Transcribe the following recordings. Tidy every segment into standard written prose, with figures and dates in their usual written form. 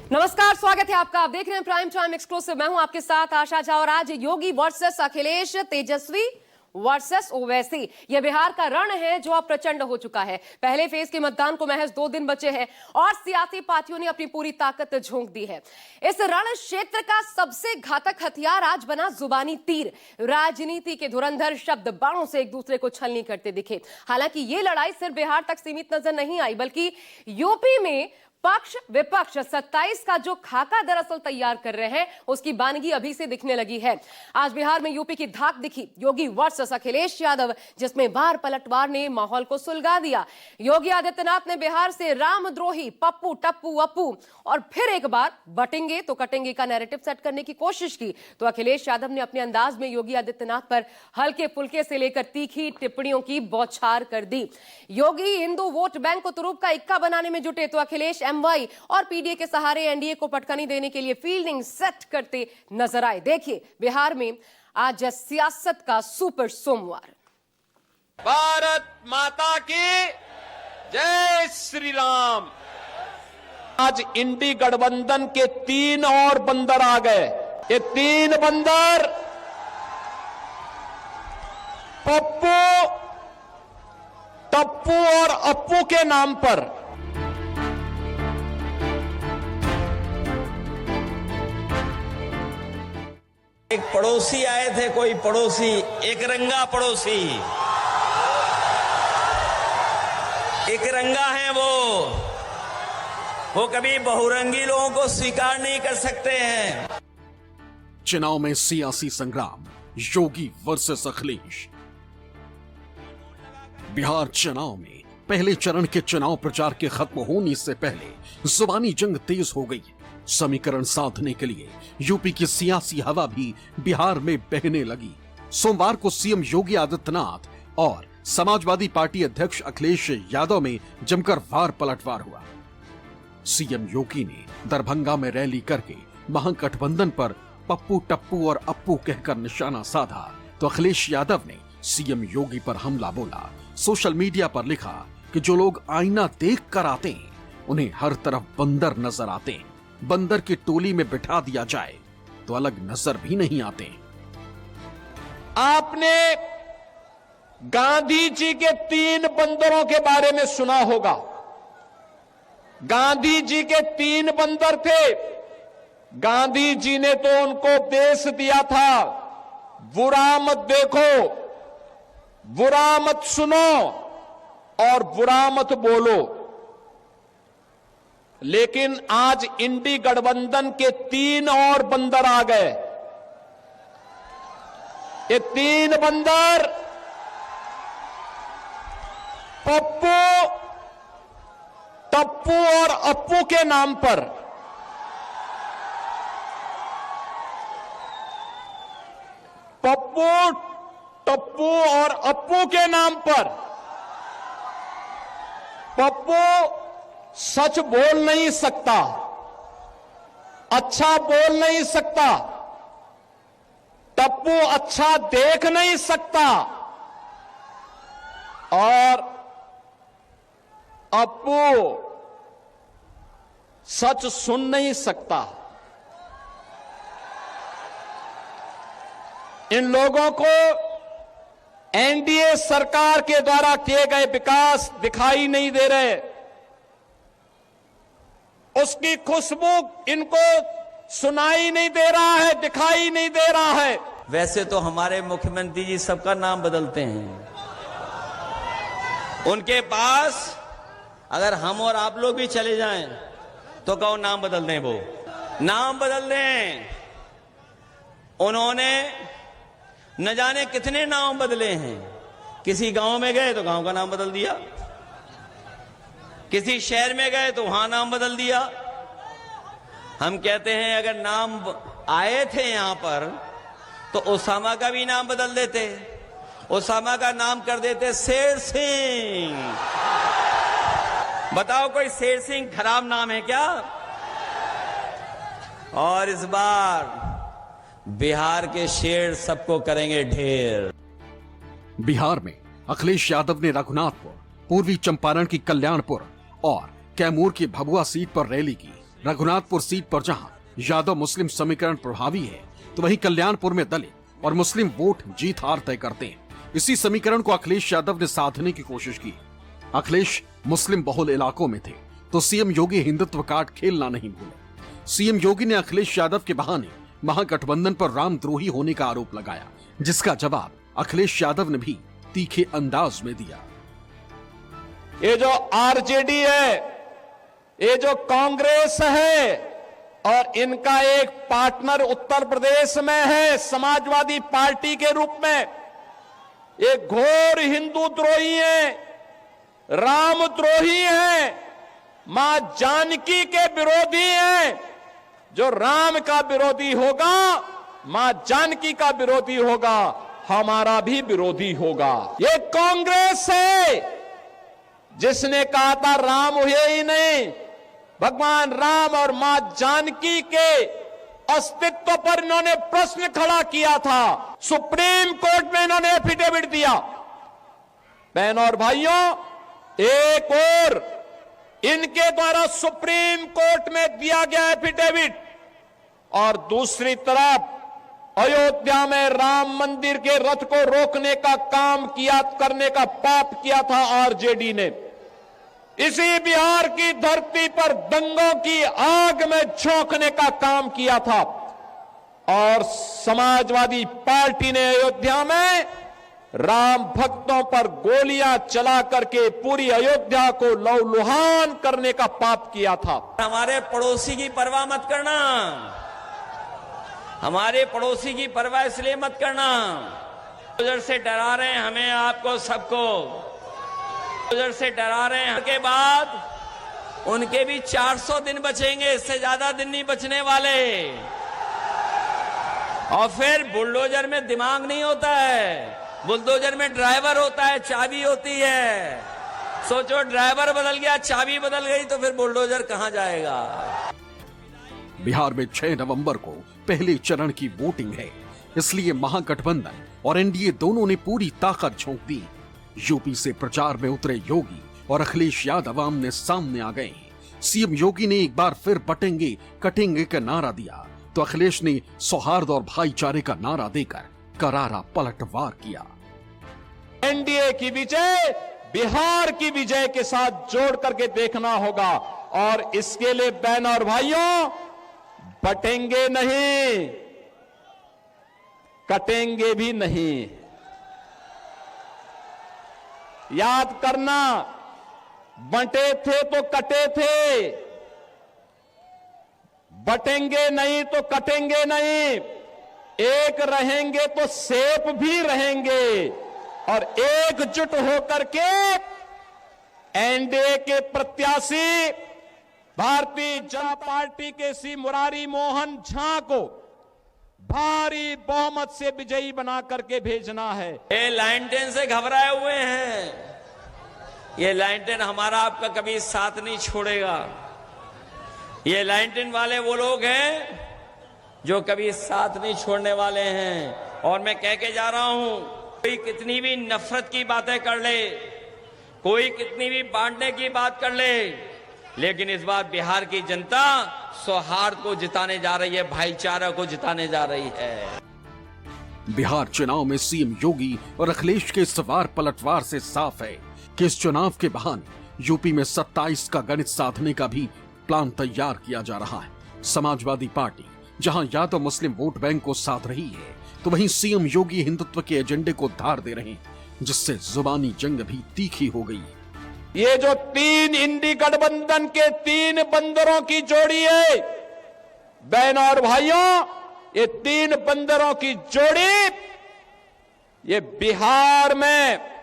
नमस्कार, स्वागत है आपका। आप देख रहे हैं प्राइम टाइम एक्सक्लूसिव। मैं हूं आपके साथ आशा झा और आज योगी वर्सेस अखिलेश, तेजस्वी वर्सेस ओवैसी, यह बिहार का रण है जो अब प्रचंड हो चुका है। पहले फेज के मतदान को महज 2 दिन बचे हैं और सियासी पार्टियों ने अपनी पूरी ताकत झोंक दी है। इस रण क्षेत्र का सबसे घातक हथियार आज बना जुबानी तीर। राजनीति के धुरंधर शब्द बाणों से एक दूसरे को छलनी करते दिखे। हालांकि ये लड़ाई सिर्फ बिहार तक सीमित नजर नहीं आई, बल्कि यूपी में पक्ष विपक्ष 27 का जो खाका दरअसल तैयार कर रहे हैं, उसकी बानगी अभी से दिखने लगी है। आज बिहार में यूपी की धाक दिखी, योगी वर्सेस अखिलेश यादव, जिसमें बार पलटवार ने माहौल को सुलगा दिया। योगी आदित्यनाथ ने बिहार से रामद्रोही पप्पू, टप्पू, अप्पू और फिर एक बार बटेंगे तो कटेंगे का नैरेटिव सेट करने की कोशिश की, तो अखिलेश यादव ने अपने अंदाज में योगी आदित्यनाथ पर हल्के फुल्के से लेकर तीखी टिप्पणियों की बौछार कर दी। योगी हिंदू वोट बैंक को तुरुप का इक्का बनाने में जुटे, तो अखिलेश एमवाई और पीडीए के सहारे एनडीए को पटकनी देने के लिए फील्डिंग सेट करते नजर आए। देखिए बिहार में आज सियासत का सुपर सोमवार। भारत माता की जय श्री राम। आज इंडी गठबंधन के 3 और बंदर आ गए। ये 3 बंदर पप्पू, टप्पू और अप्पू के नाम पर एक पड़ोसी आए थे, कोई पड़ोसी, एक रंगा पड़ोसी, एक रंगा है वो कभी बहुरंगी लोगों को स्वीकार नहीं कर सकते हैं। चुनाव में सियासी संग्राम, योगी वर्सेस अखिलेश। बिहार चुनाव में पहले चरण के चुनाव प्रचार के खत्म होने से पहले जुबानी जंग तेज हो गई। समीकरण साधने के लिए यूपी की सियासी हवा भी बिहार में बहने लगी। सोमवार को सीएम योगी आदित्यनाथ और समाजवादी पार्टी अध्यक्ष अखिलेश यादव में जमकर वार पलटवार हुआ। सीएम योगी ने दरभंगा में रैली करके महागठबंधन पर पप्पू, टप्पू और अप्पू कहकर निशाना साधा, तो अखिलेश यादव ने सीएम योगी पर हमला बोला। सोशल मीडिया पर लिखा कि जो लोग आईना देख कर आते हैं उन्हें हर तरफ बंदर नजर आते हैं। बंदर की टोली में बिठा दिया जाए तो अलग नजर भी नहीं आते। आपने गांधी जी के 3 बंदरों के बारे में सुना होगा। गांधी जी के 3 बंदर थे। गांधी जी ने तो उनको उपदेश दिया था, बुरा मत देखो, बुरा मत सुनो और बुरा मत बोलो। लेकिन आज इंडी गठबंधन के 3 और बंदर आ गए। ये 3 बंदर पप्पू, टप्पू और अप्पू के नाम पर पप्पू, टप्पू और अप्पू के नाम पर पप्पू सच बोल नहीं सकता, अच्छा बोल नहीं सकता, टप्पू अच्छा देख नहीं सकता और अप्पू सच सुन नहीं सकता। इन लोगों को एनडीए सरकार के द्वारा किए गए विकास दिखाई नहीं दे रहे। उसकी खुशबू इनको सुनाई नहीं दे रहा है, दिखाई नहीं दे रहा है। वैसे तो हमारे मुख्यमंत्री जी सबका नाम बदलते हैं। उनके पास अगर हम और आप लोग भी चले जाएं तो कहो नाम बदल दें, वो नाम बदल दें। उन्होंने न जाने कितने नाम बदले हैं। किसी गांव में गए तो गांव का नाम बदल दिया, किसी शहर में गए तो वहां नाम बदल दिया। हम कहते हैं अगर नाम आए थे यहां पर तो ओसामा का भी नाम बदल देते, ओसामा का नाम कर देते शेर सिंह। बताओ कोई शेर सिंह खराब नाम है क्या? और इस बार बिहार के शेर सबको करेंगे ढेर। बिहार में अखिलेश यादव ने रघुनाथपुर, पूर्वी चंपारण की कल्याणपुर और कैमूर की भभुआ सीट पर रैली की। रघुनाथपुर सीट पर जहां यादव मुस्लिम समीकरण प्रभावी है, तो वहीं कल्याणपुर में दलित और मुस्लिम वोट जीत हार तय करते हैं। इसी समीकरण को अखिलेश यादव ने साधने की कोशिश की। अखिलेश मुस्लिम बहुल इलाकों में थे तो सीएम योगी हिंदुत्व कार्ड खेलना नहीं भूले। सीएम योगी ने अखिलेश यादव के बहाने महागठबंधन पर रामद्रोही होने का आरोप लगाया, जिसका जवाब अखिलेश यादव ने भी तीखे अंदाज में दिया। ये जो आरजेडी है, ये जो कांग्रेस है, और इनका एक पार्टनर उत्तर प्रदेश में है समाजवादी पार्टी के रूप में, ये घोर हिंदू द्रोही है, रामद्रोही है, मां जानकी के विरोधी हैं। जो राम का विरोधी होगा, मां जानकी का विरोधी होगा, हमारा भी विरोधी होगा। ये कांग्रेस है जिसने कहा था राम हुए ही नहीं, भगवान राम और मां जानकी के अस्तित्व पर इन्होंने प्रश्न खड़ा किया था। सुप्रीम कोर्ट में इन्होंने एफिडेविट दिया। बहनों और भाइयों, एक और इनके द्वारा सुप्रीम कोर्ट में दिया गया एफिडेविट, और दूसरी तरफ अयोध्या में राम मंदिर के रथ को रोकने का काम किया, करने का पाप किया था आरजेडी ने। इसी बिहार की धरती पर दंगों की आग में झोंकने का काम किया था, और समाजवादी पार्टी ने अयोध्या में राम भक्तों पर गोलियां चला करके पूरी अयोध्या को लहूलुहान करने का पाप किया था। हमारे पड़ोसी की परवाह मत करना, हमारे पड़ोसी की परवाह इसलिए मत करना। उधर से डरा रहे हैं हमें, आपको, सबको उधर से डरा रहे हैं। के बाद उनके भी 400 दिन बचेंगे, इससे ज्यादा दिन नहीं बचने वाले। और फिर बुलडोजर में दिमाग नहीं होता है, बुलडोजर में ड्राइवर होता है, चाबी होती है। सोचो ड्राइवर बदल गया, चाबी बदल गई, तो फिर बुलडोजर कहां जाएगा। बिहार में 6 नवंबर को पहले चरण की वोटिंग है, इसलिए महागठबंधन और एनडीए दोनों ने पूरी ताकत झोंक दी। यूपी से प्रचार में उतरे योगी और अखिलेश यादव आमने सामने आ गए। सीएम योगी ने एक बार फिर बटेंगे कटेंगे का नारा दिया, तो अखिलेश ने सौहार्द और भाईचारे का नारा देकर करारा पलटवार किया। एनडीए की विजय बिहार की विजय के साथ जोड़ करके देखना होगा, और इसके लिए बहनों और भाइयों, बटेंगे नहीं, कटेंगे भी नहीं। याद करना, बंटे थे तो कटे थे, बटेंगे नहीं तो कटेंगे नहीं। एक रहेंगे तो सेफ भी रहेंगे, और एकजुट होकर के एनडीए के प्रत्याशी भारतीय जनता पार्टी के श्री मुरारी मोहन झा को भारी बहुमत से विजयी बना करके भेजना है। ये लाइन टेन से घबराए हुए हैं, ये लाइन टेन हमारा आपका कभी साथ नहीं छोड़ेगा। ये लाइन टेन वाले वो लोग हैं जो कभी साथ नहीं छोड़ने वाले हैं। और मैं कह के जा रहा हूं, कोई कितनी भी नफरत की बातें कर ले, कोई कितनी भी बांटने की बात कर ले, लेकिन इस बार बिहार की जनता सौहार्द को जिताने जा रही है, भाईचारा को जिताने जा रही है। बिहार चुनाव में सीएम योगी और अखिलेश के इस वार पलटवार से साफ है कि इस चुनाव के बहाने यूपी में 27 का गणित साधने का भी प्लान तैयार किया जा रहा है। समाजवादी पार्टी जहां यादव मुस्लिम वोट बैंक को साध रही है, तो वहीं सीएम योगी हिंदुत्व के एजेंडे को धार दे रहे हैं, जिससे जुबानी जंग भी तीखी हो गई। ये जो 3 इंडी गठबंधन के 3 बंदरों की जोड़ी है, बहनों और भाइयों, ये 3 बंदरों की जोड़ी, ये बिहार में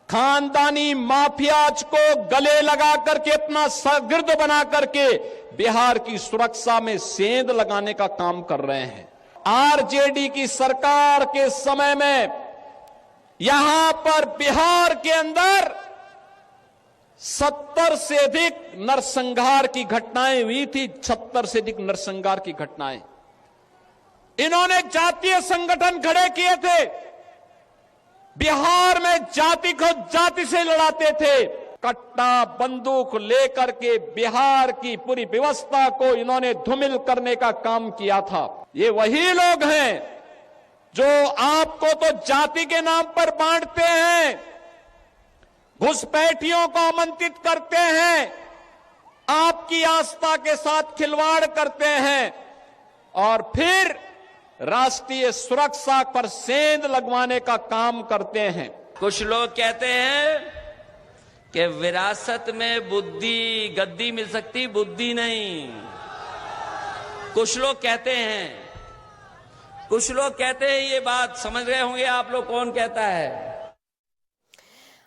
खानदानी माफियाज को गले लगा करके अपना शागिर्द बना करके बिहार की सुरक्षा में सेंध लगाने का काम कर रहे हैं। आरजेडी की सरकार के समय में यहां पर बिहार के अंदर 70 से अधिक नरसंहार की घटनाएं हुई थी। 70 से अधिक नरसंहार की घटनाएं। इन्होंने जातीय संगठन खड़े किए थे, बिहार में जाति को जाति से लड़ाते थे। कट्टा बंदूक लेकर के बिहार की पूरी व्यवस्था को इन्होंने धूमिल करने का काम किया था। ये वही लोग हैं जो आपको तो जाति के नाम पर बांटते हैं, घुसपैठियों को आमंत्रित करते हैं, आपकी आस्था के साथ खिलवाड़ करते हैं और फिर राष्ट्रीय सुरक्षा पर सेंध लगवाने का काम करते हैं। कुछ लोग कहते हैं कि विरासत में बुद्धि गद्दी मिल सकती, बुद्धि नहीं। कुछ लोग कहते हैं ये बात समझ रहे होंगे आप लोग कौन कहता है।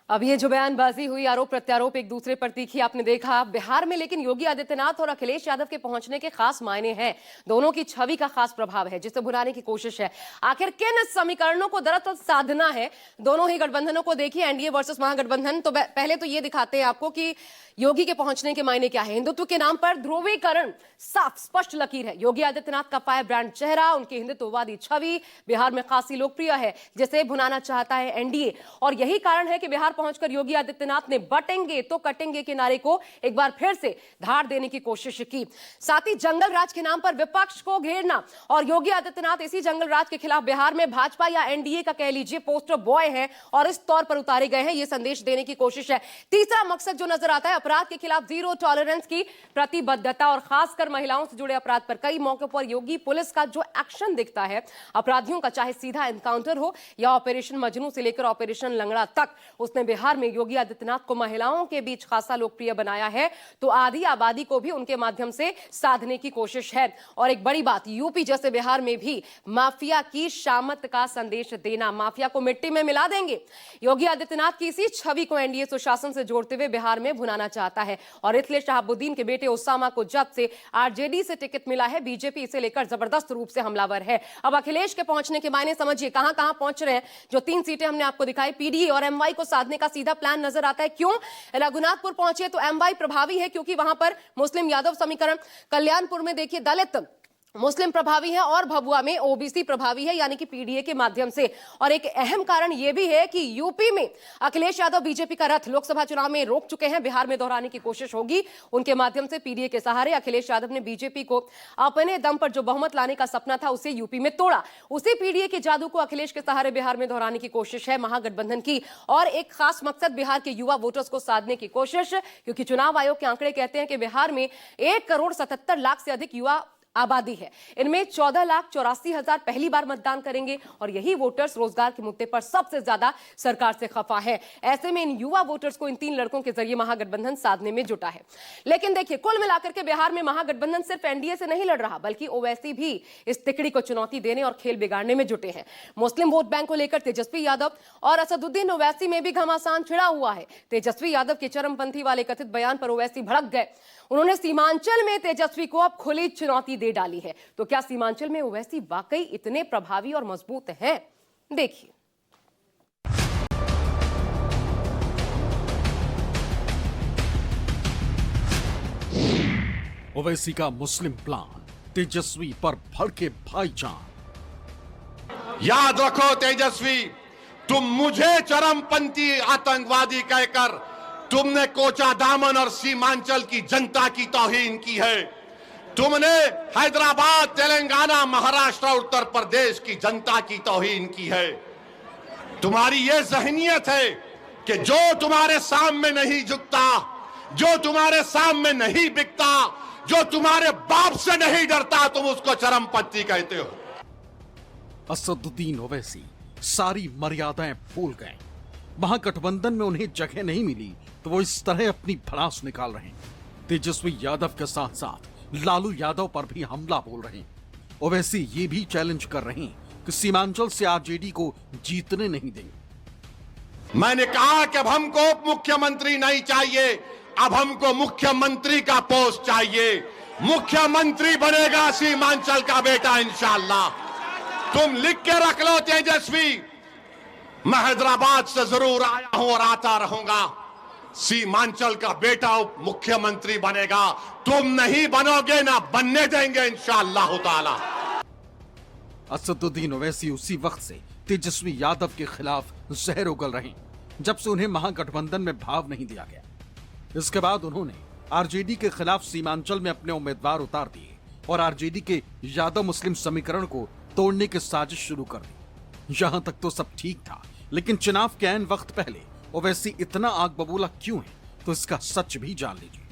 अब ये जो बयानबाजी हुई, आरोप प्रत्यारोप एक दूसरे पर तीखी, आपने देखा बिहार में। लेकिन योगी आदित्यनाथ और अखिलेश यादव के पहुंचने के खास मायने हैं। दोनों की छवि का खास प्रभाव है जिसे भुनाने की कोशिश है। आखिर किन समीकरणों को दरअसल साधना है? दोनों ही गठबंधनों को देखिए, एनडीए वर्सेस महागठबंधन। तो पहले तो ये दिखाते हैं आपको कि योगी के पहुंचने के मायने क्या है। हिंदुत्व के नाम पर ध्रुवीकरण, साफ स्पष्ट लकीर है। योगी आदित्यनाथ का फायर ब्रांड चेहरा, उनकी हिंदुत्ववादी छवि बिहार में खासी लोकप्रिय है, जिसे भुनाना चाहता है एनडीए। और यही कारण है कि बिहार पहुंचकर योगी आदित्यनाथ ने बटेंगे तो कटेंगे के नारे को एक बार फिर से धार देने की कोशिश की। साथ ही जंगल राज के नाम पर विपक्ष को घेरना, और योगी आदित्यनाथ इसी जंगल राज के खिलाफ बिहार में भाजपा या एनडीए का कह लीजिए पोस्टर बॉय हैं और इस तौर पर उतारे गए हैं। यह संदेश देने की कोशिश है। तीसरा मकसद जो नजर आता है, अपराध के खिलाफ जीरो टॉलरेंस की प्रतिबद्धता, और खासकर महिलाओं से जुड़े अपराध पर कई मौकों पर योगी पुलिस का जो एक्शन दिखता है अपराधियों का, चाहे सीधा एनकाउंटर हो या ऑपरेशन मजनू से लेकर ऑपरेशन लंगड़ा तक, उसने बिहार में योगी आदित्यनाथ को महिलाओं के बीच खासा लोकप्रिय बनाया है। तो आधी आबादी को भी उनके माध्यम से साधने की कोशिश है। और एक बड़ी बात, यूपी जैसे बिहार में भी माफिया की शामत का संदेश देना, माफिया को मिट्टी में मिला देंगे। योगी आदित्यनाथ की इसी छवि को एनडीए सुशासन से जोड़ते हुए बिहार में भुनाना चाहता है। और इसलिए शहाबुद्दीन के बेटे उसामा को जब से आरजेडी से टिकट मिला है, बीजेपी इसे लेकर जबरदस्त रूप से हमलावर है। अब अखिलेश के पहुंचने के मायने समझिए, कहां कहां पहुंच रहे हैं। जो 3 सीटें हमने आपको दिखाई, पीडीए और एमवाई को साधने का सीधा प्लान नजर आता है। क्यों? रघुनाथपुर पहुंचे तो एमवाई प्रभावी है क्योंकि वहां पर मुस्लिम यादव समीकरण, कल्याणपुर में देखिए दलित मुस्लिम प्रभावी है और भभुआ में ओबीसी प्रभावी है, यानी कि पीडीए के माध्यम से। और एक अहम कारण यह भी है कि यूपी में अखिलेश यादव बीजेपी का रथ लोकसभा चुनाव में रोक चुके हैं, बिहार में दोहराने की कोशिश होगी उनके माध्यम से। पीडीए के सहारे अखिलेश यादव ने बीजेपी को अपने दम पर जो बहुमत लाने का सपना था उसे यूपी में तोड़ा। उसी पीडीए के जादू को अखिलेश के सहारे बिहार में दोहराने की कोशिश है महागठबंधन की। और एक खास मकसद, बिहार के युवा वोटर्स को साधने की कोशिश, क्योंकि चुनाव आयोग के आंकड़े कहते हैं कि बिहार में 1,77,00,000 से अधिक युवा आबादी है। इनमें 14,84,000 पहली बार मतदान करेंगे और यही वोटर्स रोजगार के मुद्दे पर सबसे ज्यादा सरकार से खफा है। ऐसे में इन युवा वोटर्स को इन 3 लड़कों के जरिए महागठबंधन साधने में जुटा है। लेकिन देखिए, कुल मिलाकर के बिहार में महागठबंधन सिर्फ एनडीए से नहीं लड़ रहा, बल्कि ओवैसी भी इस तिकड़ी को चुनौती देने और खेल बिगाड़ने में जुटे हैं। मुस्लिम वोट बैंक को लेकर तेजस्वी यादव और असदुद्दीन ओवैसी में भी घमासान छिड़ा हुआ है। तेजस्वी यादव के चरमपंथी वाले कथित बयान पर ओवैसी भड़क गए। उन्होंने सीमांचल में तेजस्वी को अब खुली चुनौती दे डाली है। तो क्या सीमांचल में ओवैसी वाकई इतने प्रभावी और मजबूत हैं? देखिए। ओवैसी का मुस्लिम प्लान, तेजस्वी पर भड़के भाईजान। याद रखो तेजस्वी, तुम मुझे चरमपंथी आतंकवादी कहकर तुमने कोचा दामन और सीमांचल की जनता की तौहीन की है। तुमने हैदराबाद, तेलंगाना, महाराष्ट्र, उत्तर प्रदेश की जनता की तौहीन की है। तुम्हारी यह ज़हनियत है कि जो तुम्हारे सामने नहीं झुकता, जो तुम्हारे सामने नहीं बिकता, जो तुम्हारे बाप से नहीं डरता, तुम उसको चरमपंथी कहते हो। असदुद्दीन ओवैसी सारी मर्यादाएं भूल गए। महागठबंधन में उन्हें जगह नहीं मिली तो वो इस तरह अपनी भड़ास निकाल रहे हैं। तेजस्वी यादव के साथ साथ लालू यादव पर भी हमला बोल रहे हैं। ओवैसी ये भी चैलेंज कर रहे हैं कि सीमांचल से आरजेडी को जीतने नहीं देंगे। मैंने कहा कि अब हमको उप मुख्यमंत्री नहीं चाहिए, अब हमको मुख्यमंत्री का पोस्ट चाहिए। मुख्यमंत्री बनेगा सीमांचल का बेटा इंशाअल्लाह। तुम लिख के रख लो तेजस्वी, मैं हैदराबाद से जरूर आया हूं और आता रहूंगा। सीमांचल का बेटा उप मुख्यमंत्री बनेगा, तुम नहीं बनोगे, ना बनने देंगे इंशाअल्लाह ताला। असदुद्दीन ओवैसी उसी वक्त से तेजस्वी यादव के खिलाफ जहर उगल रहे, जब से उन्हें महागठबंधन में भाव नहीं दिया गया। इसके बाद उन्होंने आरजेडी के खिलाफ सीमांचल में अपने उम्मीदवार उतार दिए और आरजेडी के यादव मुस्लिम समीकरण को तोड़ने की साजिश शुरू कर दी। यहां तक तो सब ठीक था, लेकिन चुनाव के ऐन वक्त पहले ओवैसी इतना आग बबूला क्यों है, तो इसका सच भी जान लीजिए।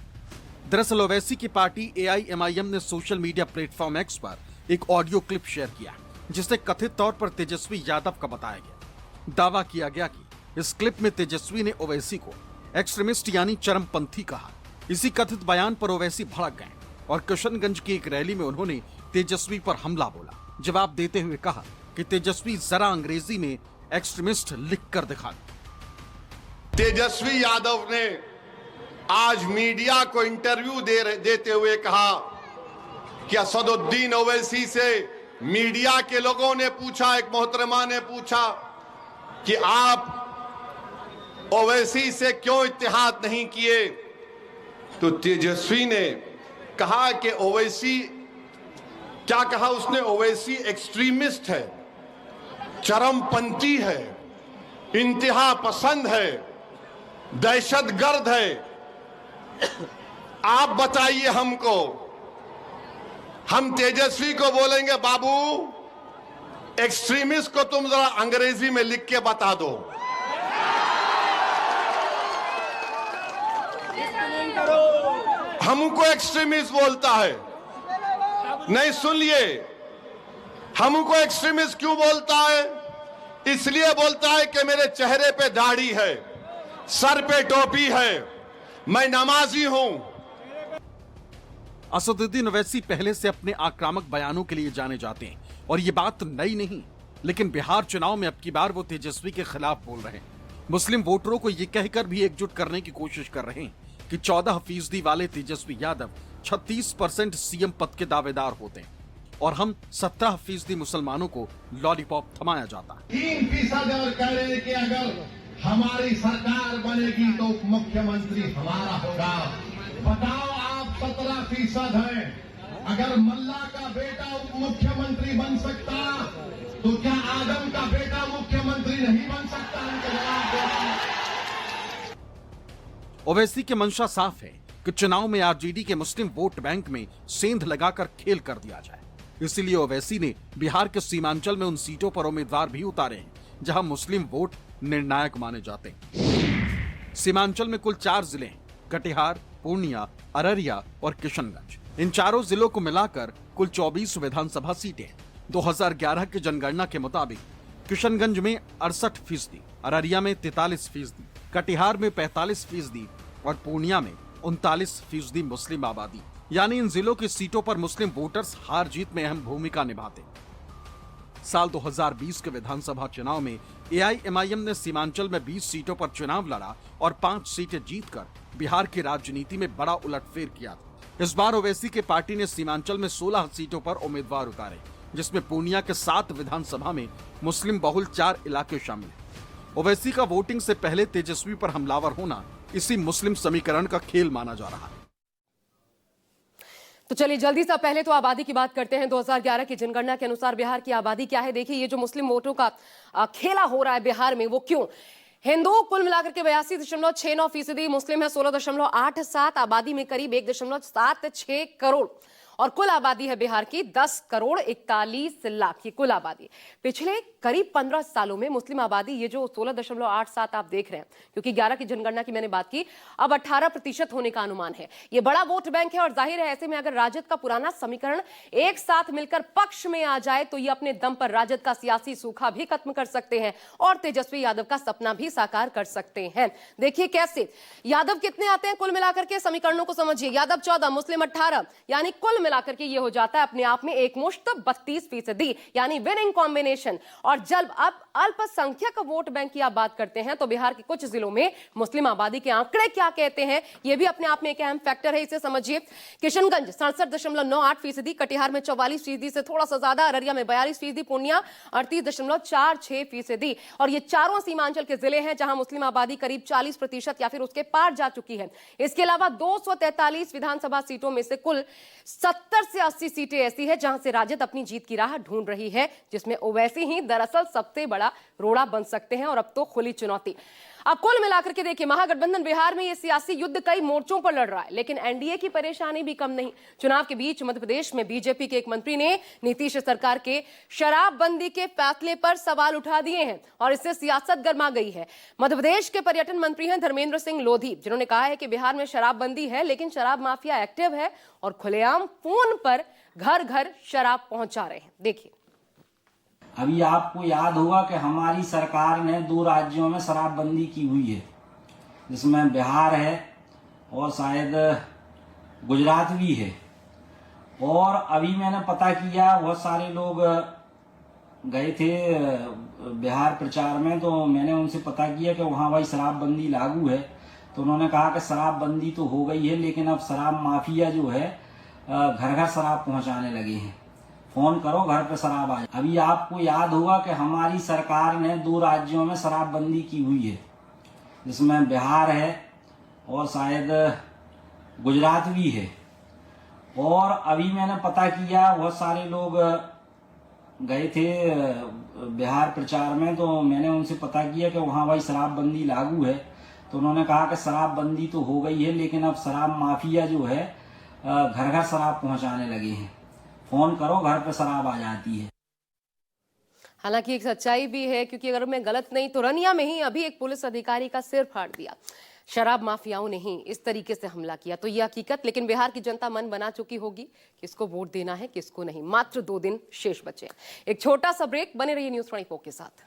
दरअसल ओवैसी की पार्टी AIMIM ने सोशल मीडिया प्लेटफॉर्म X पर एक ऑडियो क्लिप शेयर किया, जिसे कथित तौर पर तेजस्वी यादव का बताया गया। दावा किया गया कि इस क्लिप में तेजस्वी ने ओवैसी को एक्सट्रीमिस्ट यानी चरमपंथी कहा। इसी कथित बयान पर ओवैसी भड़क गए और किशनगंज की एक रैली में उन्होंने तेजस्वी पर हमला बोला। जवाब देते हुए कहा कि तेजस्वी जरा अंग्रेजी में एक्सट्रीमिस्ट लिख कर दिखा। तेजस्वी यादव ने आज मीडिया को इंटरव्यू देते हुए कहा कि असदुद्दीन ओवैसी से मीडिया के लोगों ने पूछा, एक मोहतरमा ने पूछा कि आप ओवैसी से क्यों इत्तेहाद नहीं किए, तो तेजस्वी ने कहा कि ओवैसी, क्या कहा उसने, ओवैसी एक्सट्रीमिस्ट है, चरमपंथी है, इंतहा पसंद है, दहशतगर्द है। आप बताइए हमको, हम तेजस्वी को बोलेंगे बाबू एक्सट्रीमिस्ट को तुम जरा अंग्रेजी में लिख के बता दो। हमको एक्सट्रीमिस्ट बोलता है, नहीं सुन लिए, हमको एक्सट्रीमिस्ट क्यों बोलता है? इसलिए बोलता है कि मेरे चेहरे पे दाढ़ी है, सर पे टोपी है, मैं नमाजी हूं। असदुद्दीन ओवैसी पहले से अपने आक्रामक बयानों के लिए जाने जाते हैं और ये बात नई नहीं, लेकिन बिहार चुनाव में अब की बार वो तेजस्वी के खिलाफ बोल रहे हैं। मुस्लिम वोटरों को ये कहकर भी एकजुट करने की कोशिश कर रहे हैं कि 14% वाले तेजस्वी यादव 36% सीएम पद के दावेदार होते हैं और हम 17% मुसलमानों को लॉलीपॉप थमाया जाता है। 3% और कह रहे हैं कि अगर हमारी सरकार बनेगी तो मुख्यमंत्री हमारा होगा। बताओ, आप 17% हैं, अगर मल्ला का बेटा मुख्यमंत्री बन सकता तो क्या आदम का बेटा मुख्यमंत्री नहीं बन सकता? ओवैसी की मंशा साफ है कि चुनाव में आरजेडी के मुस्लिम वोट बैंक में सेंध लगाकर खेल कर दिया जाए। इसीलिए ओवैसी ने बिहार के सीमांचल में उन सीटों पर उम्मीदवार भी उतारे हैं जहां मुस्लिम वोट निर्णायक माने जाते हैं। सीमांचल में कुल 4 जिले हैं, कटिहार, पूर्णिया, अररिया और किशनगंज। इन चारों जिलों को मिलाकर कुल 24 विधानसभा सीटें हैं। 2011 की जनगणना के मुताबिक किशनगंज में 68%, अररिया में 43%, कटिहार में 45% और पूर्णिया में 39% मुस्लिम आबादी। यानी इन जिलों की सीटों पर मुस्लिम वोटर्स हार जीत में अहम भूमिका निभाते। साल 2020 के विधानसभा चुनाव में AIMIM ने सीमांचल में 20 सीटों पर चुनाव लड़ा और 5 सीटें जीतकर बिहार की राजनीति में बड़ा उलटफेर किया था। इस बार ओवैसी की पार्टी ने सीमांचल में 16 सीटों पर उम्मीदवार उतारे, जिसमें पूर्णिया के 7 विधानसभा में मुस्लिम बहुल 4 इलाके शामिल हैं। ओवैसी का वोटिंग से पहले तेजस्वी पर हमलावर होना इसी मुस्लिम समीकरण का खेल माना जा रहा है। तो चलिए जल्दी से पहले तो आबादी की बात करते हैं। 2011 की जनगणना के अनुसार बिहार की आबादी क्या है? देखिए, ये जो मुस्लिम वोटरों का खेला हो रहा है बिहार में, वो क्यों? हिंदू कुल मिलाकर के 82.69%, मुस्लिम है 16.87, आबादी में करीब 1.76 करोड़ और कुल आबादी है बिहार की 10,41,00,000 की कुल आबादी। पिछले करीब 15 सालों में मुस्लिम आबादी, ये जो 16.87 आप देख रहे हैं, क्योंकि 11 की जनगणना की मैंने बात की, अब 18% होने का अनुमान है। ये बड़ा वोट बैंक है और जाहिर है ऐसे में अगर राजद का पुराना समीकरण एक साथ मिलकर पक्ष में आ जाए तो ये अपने दम पर राजद का सियासी सूखा भी खत्म कर सकते हैं और तेजस्वी यादव का सपना भी साकार कर सकते हैं। देखिए कैसे यादव कितने आते हैं कुल मिलाकर के, समीकरणों को समझिए। यादव 14, मुस्लिम 18, यानी कुल मिलाकर के ये हो जाता है अपने आप में एक मुश्त 32%, यानी विनिंग कॉम्बिनेशन। और जब अब अल्पसंख्यक वोट बैंक की आप बात करते हैं तो बिहार के कुछ जिलों में मुस्लिम आबादी के आंकड़े क्या कहते हैं, यह भी अपने आप में एक अहम फैक्टर है, इसे समझिए। किशनगंज 67.98%, कटिहार में 44% से थोड़ा सा ज्यादा, अररिया में 42%, पूर्णिया 38.46%। और ये चारों सीमांचल के जिले हैं जहां मुस्लिम आबादी करीब 40% या फिर उसके पार जा चुकी है। इसके अलावा 243 विधानसभा सीटों में से कुल 70 से 80 सीटें ऐसी है जहां से राजद अपनी जीत की राह ढूंढ रही है, जिसमें ओवैसी ही दरअसल सबसे बड़ा रोड़ा बन सकते हैं और अब तो खुली चुनौती। अब कुल मिलाकर के देखिए, महागठबंधन बिहार में ये सियासी युद्ध कई मोर्चों पर लड़ रहा है, लेकिन एनडीए की परेशानी भी कम नहीं। चुनाव के बीच मध्य प्रदेश में बीजेपी के एक मंत्री ने नीतीश सरकार के शराबबंदी के फैसले पर सवाल उठा दिए हैं और इससे सियासत गर्मा गई है। मध्य प्रदेश के पर्यटन मंत्री हैं धर्मेंद्र सिंह लोधी, जिन्होंने कहा है कि बिहार में शराबबंदी है, लेकिन शराब माफिया एक्टिव है और खुलेआम फोन पर घर घर शराब पहुंचा रहे हैं। देखिए, अभी आपको याद होगा कि हमारी सरकार ने 2 राज्यों में शराबबंदी की हुई है, जिसमें बिहार है और शायद गुजरात भी है। और अभी मैंने पता किया, बहुत सारे लोग गए थे बिहार प्रचार में, तो मैंने उनसे पता किया कि वहाँ भाई शराबबंदी लागू है। तो उन्होंने कहा कि शराबबंदी तो हो गई है, लेकिन अब शराब माफिया जो है घर घर शराब पहुंचाने लगे हैं। फोन करो, घर पे शराब आ जाए। अभी आपको याद होगा कि हमारी सरकार ने 2 राज्यों में शराबबंदी की हुई है, जिसमें बिहार है और शायद गुजरात भी है। और अभी मैंने पता किया, बहुत सारे लोग गए थे बिहार प्रचार में, तो मैंने उनसे पता किया कि वहाँ भाई शराबबंदी लागू है। तो उन्होंने कहा कि शराबबंदी तो हो गई है, लेकिन अब शराब माफिया जो है घर घर शराब पहुंचाने लगे हैं। फोन करो, घर पे शराब आ जाती है। हालांकि एक सच्चाई भी है, क्योंकि अगर मैं गलत नहीं तो रनिया में ही अभी एक पुलिस अधिकारी का सिर फाड़ दिया। शराब माफियाओं ने ही इस तरीके से हमला किया, तो यह हकीकत। लेकिन बिहार की जनता मन बना चुकी होगी किसको वोट देना है, किसको नहीं। मात्र 2 दिन शेष बचे हैं। एक छोटा सा ब्रेक, बने रहिए न्यूज़ 24 के साथ।